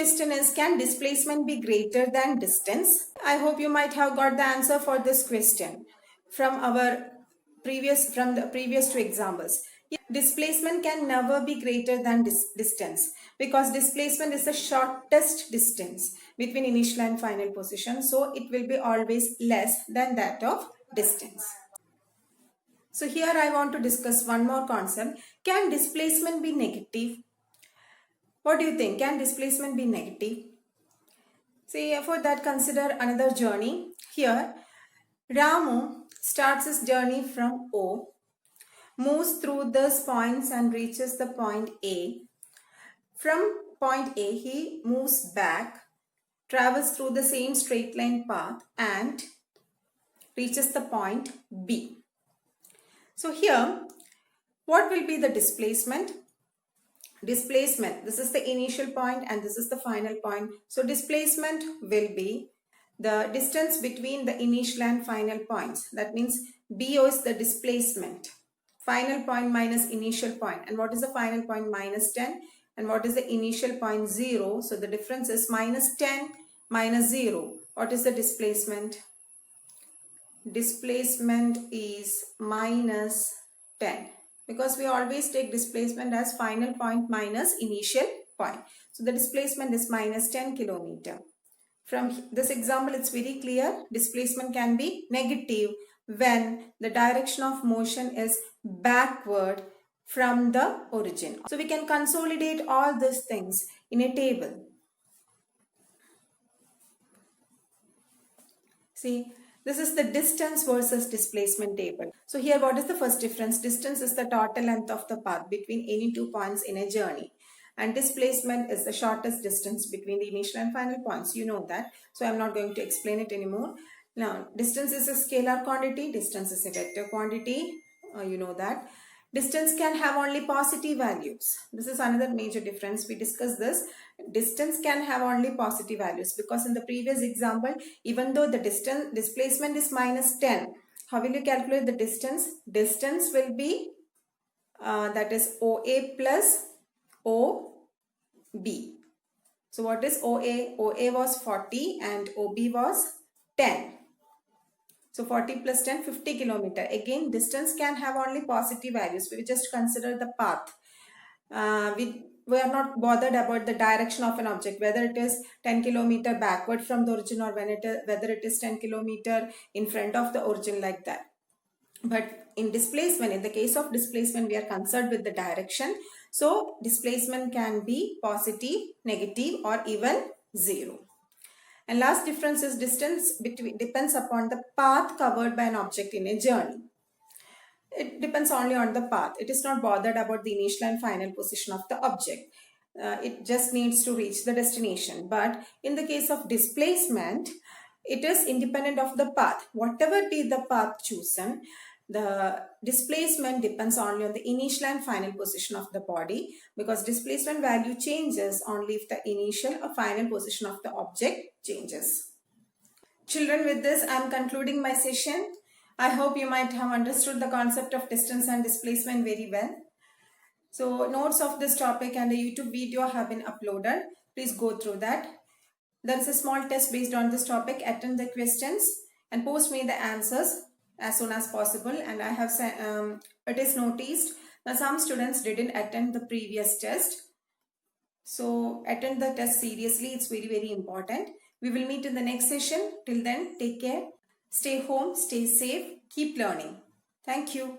question is, can displacement be greater than distance? I hope you might have got the answer for this question from the previous two examples. Displacement can never be greater than distance, because displacement is the shortest distance between initial and final position. So it will be always less than that of distance. So here I want to discuss one more concept. Can displacement be negative? What do you think? Can displacement be negative? See, for that, consider another journey. Here, Ramu starts his journey from O, moves through these points and reaches the point A. From point A, he moves back, travels through the same straight line path and reaches the point B. So here, what will be the displacement? Displacement, this is the initial point and this is the final point. So displacement will be the distance between the initial and final points. That means BO is the displacement. Final point minus initial point. And what is the final point? Minus 10. And what is the initial point? 0. So the difference is minus 10 minus 0. What is the displacement? Displacement is minus 10. Because we always take displacement as final point minus initial point. So the displacement is minus 10 kilometer. From this example, it's very clear. Displacement can be negative when the direction of motion is backward from the origin. So we can consolidate all these things in a table. See, this is the distance versus displacement table. So here, what is the first difference? Distance is the total length of the path between any 2 points in a journey. And displacement is the shortest distance between the initial and final points. You know that. So I'm not going to explain it anymore. Now, distance is a scalar quantity. Distance is a vector quantity. You know that. Distance can have only positive values. This is another major difference. We discussed this. Distance can have only positive values, because in the previous example, even though the displacement is minus 10, how will you calculate the distance? Distance will be that is OA plus OB. So what is OA? OA was 40 and OB was 10. So 40 plus 10, 50 kilometer. Again, distance can have only positive values. We just consider the path. We are not bothered about the direction of an object, whether it is 10 kilometer backward from the origin or whether it is 10 kilometer in front of the origin, like that. But in displacement, in the case of displacement, we are concerned with the direction. So displacement can be positive, negative, or even 0. And last difference is distance depends upon the path covered by an object in a journey. It depends only on the path. It is not bothered about the initial and final position of the object. It just needs to reach the destination. But in the case of displacement, it is independent of the path. Whatever be the path chosen, the displacement depends only on the initial and final position of the body, because displacement value changes only if the initial or final position of the object changes. Children, with this I am concluding my session. I hope you might have understood the concept of distance and displacement very well. So notes of this topic and a YouTube video have been uploaded. Please go through that. There is a small test based on this topic. Attend the questions and post me the answers as soon as possible. And I have it is noticed that some students didn't attend the previous test. So attend the test seriously. It's very, very important. We will meet in the next session. Till then, take care. Stay home, stay safe, keep learning. Thank you.